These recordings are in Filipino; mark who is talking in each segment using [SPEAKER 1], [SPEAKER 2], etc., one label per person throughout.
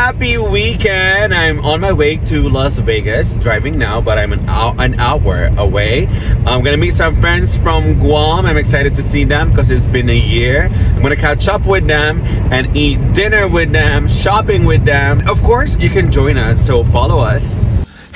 [SPEAKER 1] happy weekend! I'm on my way to Las Vegas, driving now, but I'm an hour away. I'm gonna meet some friends from Guam. I'm excited to see them because it's been a year. I'm gonna catch up with them and eat dinner with them, shopping with them. Of course, you can join us, so follow us.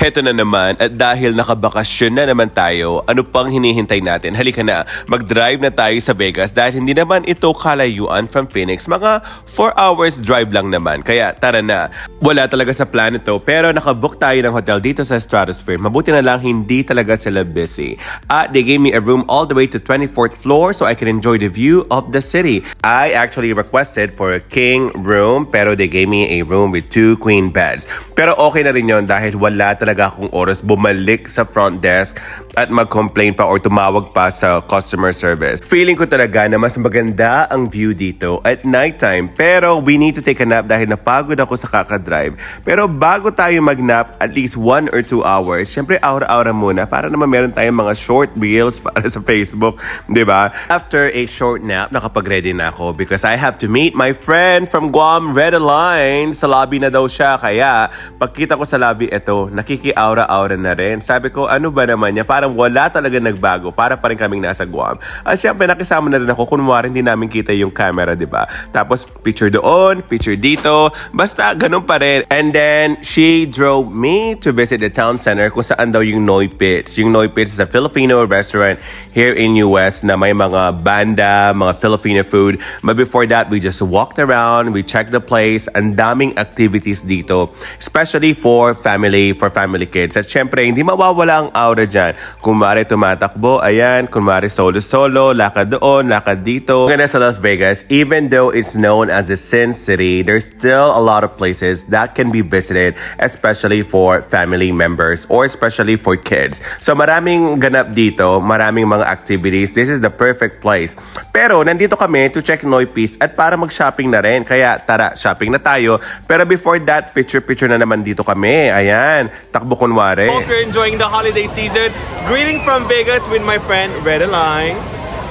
[SPEAKER 2] Heto na naman, at dahil nakabakasyon na naman tayo, ano pang hinihintay natin? Halika na, mag-drive na tayo sa Vegas dahil hindi naman ito kalayuan from Phoenix. Mga 4 hours drive lang naman. Kaya tara na. Wala talaga sa plan ito pero nakabook tayo ng hotel dito sa Stratosphere. Mabuti na lang hindi talaga sila busy. At they gave me a room all the way to 24th floor so I can enjoy the view of the city. I actually requested for a king room pero they gave me a room with 2 queen beds. Pero okay na rin yun dahil wala talaga akong oras bumalik sa front desk at mag-complain pa or tumawag pa sa customer service. Feeling ko talaga na mas maganda ang view dito at nighttime. Pero we need to take a nap dahil napagod ako sa kakadrive. Pero bago tayo mag-nap, at least 1 or 2 hours, syempre aura-aura muna para naman meron tayong mga short reels para sa Facebook, di ba? After a short nap, nakapag-ready na ako because I have to meet my friend from Guam, Red Line. Sa lobby na daw siya, kaya pagkita ko sa lobby, eto, aura-aura na rin. Sabi ko, ano ba naman niya? Parang wala talaga nagbago. Para pa rin kaming nasa Guam. At syempre, nakisama na rin ako. Kunwari, hindi namin kita yung camera, di ba? Tapos, picture doon, picture dito. Basta, ganun pa rin. And then, she drove me to visit the town center kung saan daw yung Noy Pits. Yung Noy Pits is a Filipino restaurant here in US na may mga banda, mga Filipino food. But before that, we just walked around. We checked the place. Ang daming activities dito. Especially for family kids. At syempre, hindi mawawala ang aura dyan. Kunwari tumatakbo, ayan. Kunwari solo-solo, lakad doon, lakad dito. Ganda sa Las Vegas, even though it's known as the Sin City, there's still a lot of places that can be visited, especially for family members or especially for kids. So maraming ganap dito, maraming mga activities. This is the perfect place. Pero nandito kami to check Noy Pits at para mag-shopping na rin. Kaya tara, shopping na tayo. Pero before that, picture-picture na naman dito kami. Ayan. Takbo kunwari.
[SPEAKER 1] Hope you're enjoying the holiday season. Greeting from Vegas with my friend Red Line.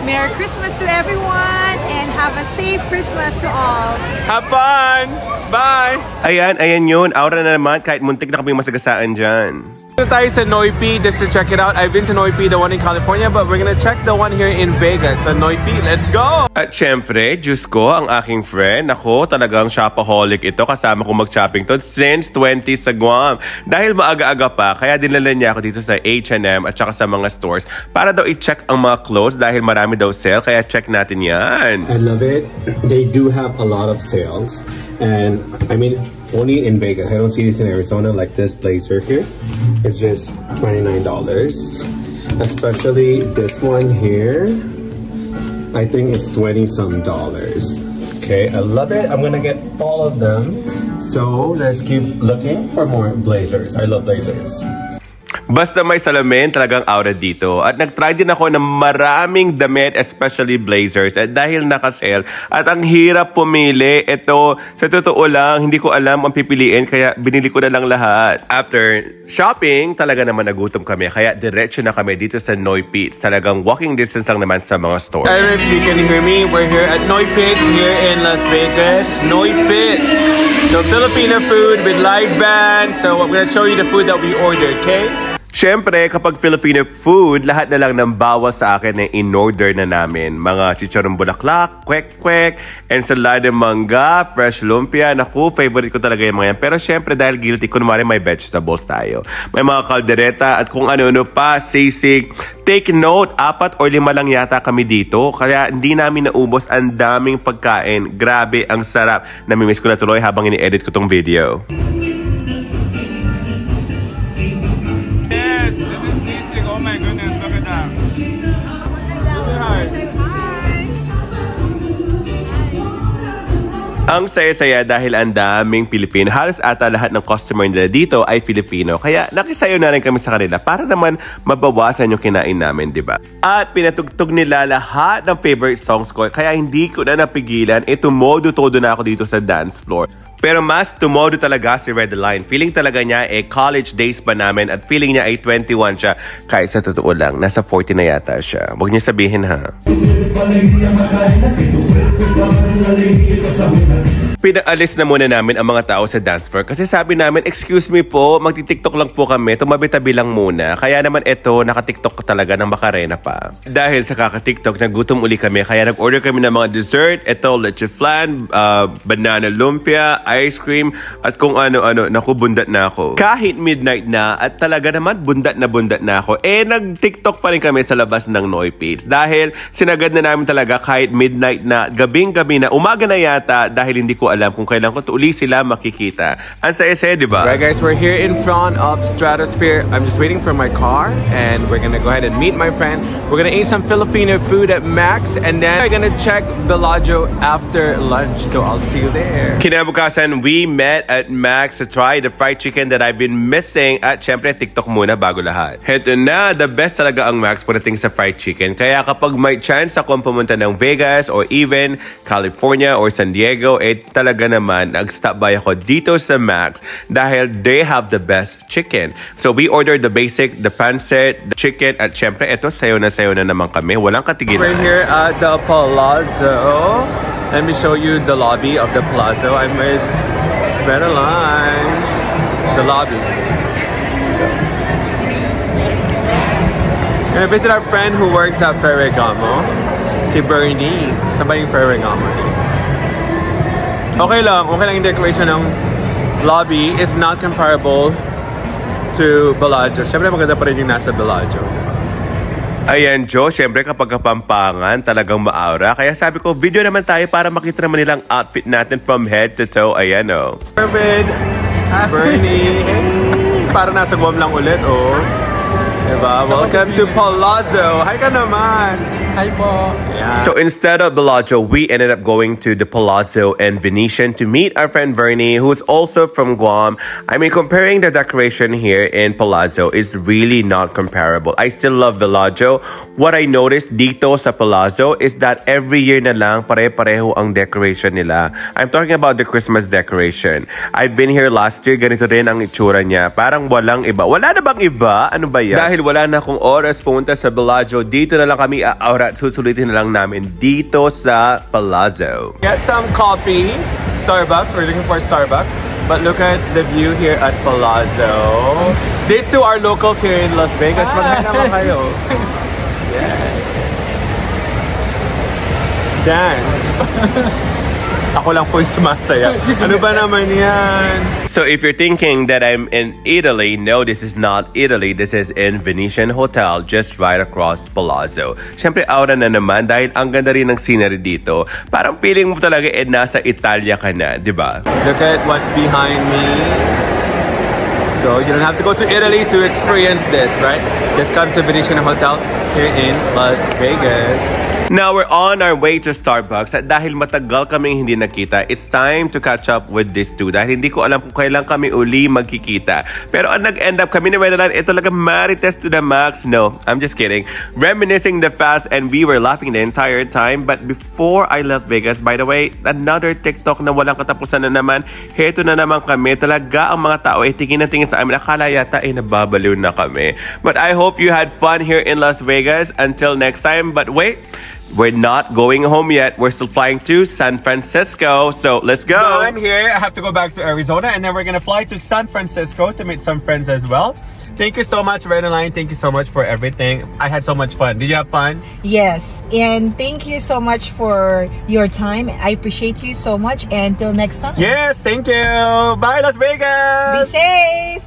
[SPEAKER 3] Merry Christmas to everyone and have a safe Christmas to all.
[SPEAKER 1] Have fun! Bye!
[SPEAKER 2] Ayan yun. Aura na naman kahit muntik na kaming masagasaan dyan.
[SPEAKER 1] Dito tayo sa Noy Pits just to check it out. I've been to Noy Pits, the one in California, but we're gonna check the one here in Vegas sa Noy Pits. Let's go!
[SPEAKER 2] At syempre, Diyos ko, ang aking friend, ako talagang shopaholic ito. Kasama ko mag-shopping to since 20 sa Guam. Dahil maaga-aga pa, kaya dinala niya ako dito sa H&M at saka sa mga stores para daw i-check ang mga clothes dahil marami daw sale. Kaya check natin yan.
[SPEAKER 4] I love it. They do have a lot of sales. And I mean, only in Vegas. I don't see this in Arizona like this blazer here. It's just $29. Especially this one here. I think it's $20-some. Okay, I love it. I'm gonna get all of them. So let's keep looking for more blazers. I love blazers.
[SPEAKER 2] Basta may salamin, talagang aura dito. At nag-try din ako ng maraming damit, especially blazers. At dahil nakasale, at ang hirap pumili, ito, sa totoo lang, hindi ko alam ang pipiliin, kaya binili ko na lang lahat. After shopping, talaga naman nagutom kami, kaya diretso na kami dito sa Noy Pits. Talagang walking distance lang naman sa mga store.
[SPEAKER 1] I don't know if you can hear me. We're here at Noy Pits here in Las Vegas. Noy Pits. So Filipino food with live band. So I'm gonna show you the food that we ordered, okay?
[SPEAKER 2] Siyempre, kapag Filipino food, lahat na lang ng bawal sa akin na in-order na namin. Mga chicharong bulaklak, kwek-kwek, ensalada mangga, fresh lumpia. Naku, favorite ko talaga yung mga yan. Pero siyempre, dahil guilty, kunwari may vegetables tayo. May mga kaldereta at kung ano-ano pa, sisig. Take note, 4 or 5 lang yata kami dito. Kaya hindi namin naubos, ang daming pagkain. Grabe, ang sarap. Namimiss ko na tuloy habang ini-edit ko tong video.
[SPEAKER 1] Oh my goodness, look at that.
[SPEAKER 2] Ang saya-saya dahil ang daming Pilipino. Halos ata lahat ng customer nila dito ay Filipino. Kaya nakisayo na rin kami sa kanila para naman mabawasan yung kinain namin, di ba? At pinatugtog nila lahat ng favorite songs ko. Kaya hindi ko na napigilan. Tumodo-todo na ako dito sa dance floor. Pero mas tumodo talaga si Redeline. Feeling talaga niya college days pa namin at feeling niya ay 21 siya. Kahit sa totoo lang, nasa 40 na yata siya. Huwag niyo sabihin ha. Pinaalis na muna namin ang mga tao sa dance floor kasi sabi namin, excuse me po, magti-tiktok lang po kami, tumabi-tabi lang muna. Kaya naman ito, naka-tiktok talaga ng makarena pa. Dahil sa kaka-tiktok, nagutom uli kami, kaya nag-order kami ng mga dessert, ito, leche flan, banana lumpia, ice cream, at kung ano-ano. Naku, bundat na ako. Kahit midnight na, at talaga naman, bundat na ako. Nag-tiktok pa rin kami sa labas ng Noy Page. Dahil sinagad na namin talaga kahit midnight na, gabing-gabi na, umaga na yata, dahil hindi ko alam kung kailan ko uli sila makikita. Ang saya-saya, di ba?
[SPEAKER 1] Right guys, we're here in front of Stratosphere. I'm just waiting for my car and we're gonna go ahead and meet my friend. We're gonna eat some Filipino food at Max and then we're gonna check Bellagio after lunch. So I'll see you there.
[SPEAKER 2] Kinabukasan, we met at Max to try the fried chicken that I've been missing at syempre TikTok muna bago lahat. Heto na, the best talaga ang Max pagdating sa fried chicken. Kaya kapag may chance akong pumunta ng Vegas or even California or San Diego, talaga naman nag-stop by ako dito sa Max dahil they have the best chicken. So we ordered the basic, the pancit, the chicken at syempre ito sayo na naman kami. Walang katigilan.
[SPEAKER 1] We're here at the Palazzo. Let me show you the lobby of the Palazzo. I'm with Redeline. It's the lobby. Gonna visit our friend who works at Ferragamo. Si Bernie. Sabay yung Ferragamo. Okay lang yung decoration ng lobby is not comparable to Bellagio. Siyempre maganda pa rin yung nasa Bellagio.
[SPEAKER 2] Ayan, Joe, syempre kapag kapampangan, talagang maaura. Kaya sabi ko, video naman tayo para makita naman nilang outfit natin from head to toe. Ayan, oh.
[SPEAKER 1] Irvin, Bernie, hey, para nasa Guam lang ulit, oh. Diba? Welcome to Palazzo. Hi ka naman.
[SPEAKER 5] Hi po.
[SPEAKER 1] Yeah.
[SPEAKER 2] So instead of Bellagio, we ended up going to the Palazzo and Venetian to meet our friend Bernie, who's also from Guam. I mean, comparing the decoration here in Palazzo is really not comparable. I still love Bellagio. What I noticed dito sa Palazzo is that every year na lang pare-pareho ang decoration nila. I'm talking about the Christmas decoration. I've been here last year, ganito rin ang itsura niya. Parang walang iba. Wala na bang iba? Ano ba yan? Dahil wala na akong oras pumunta sa Bellagio, dito na lang kami at susulitin na lang namin dito sa Palazzo.
[SPEAKER 1] Get some coffee. Starbucks. We're looking for Starbucks. But look at the view here at Palazzo. These two are locals here in Las Vegas. Mag-hi naman kayo. Yes. Dance. Ako lang po yung sumasaya. Ano ba naman yan?
[SPEAKER 2] So if you're thinking that I'm in Italy, no, this is not Italy. This is in Venetian Hotel, just right across Palazzo. Siyempre, aura na naman dahil ang ganda rin ng scenery dito. Parang feeling mo talaga nasa Italia ka na, di ba?
[SPEAKER 1] Look at what's behind me. So you don't have to go to Italy to experience this, right? Just come to Venetian Hotel here in Las Vegas.
[SPEAKER 2] Now we're on our way to Starbucks at dahil matagal kaming hindi nakita, it's time to catch up with these two dahil hindi ko alam kung kailan kami uli magkikita. Pero ang nag-end up kami ni Redeline, ito talaga marites to the max. No, I'm just kidding. Reminiscing the past and we were laughing the entire time. But before I left Vegas, by the way, another TikTok na walang katapusan na naman. Heto na naman kami. Talaga ang mga tao tingin na tingin sa amin. Akala yata nababaliw na kami. But I hope you had fun here in Las Vegas. Until next time. But wait, we're not going home yet. We're still flying to San Francisco. So let's go.
[SPEAKER 1] I'm here. I have to go back to Arizona and then we're gonna fly to San Francisco to meet some friends as well. Thank you so much, Redeline. Thank you so much for everything. I had so much fun. Did you have fun?
[SPEAKER 3] Yes, and thank you so much for your time. I appreciate you so much, and till next time.
[SPEAKER 1] Yes, thank you. Bye, Las Vegas.
[SPEAKER 3] Be safe.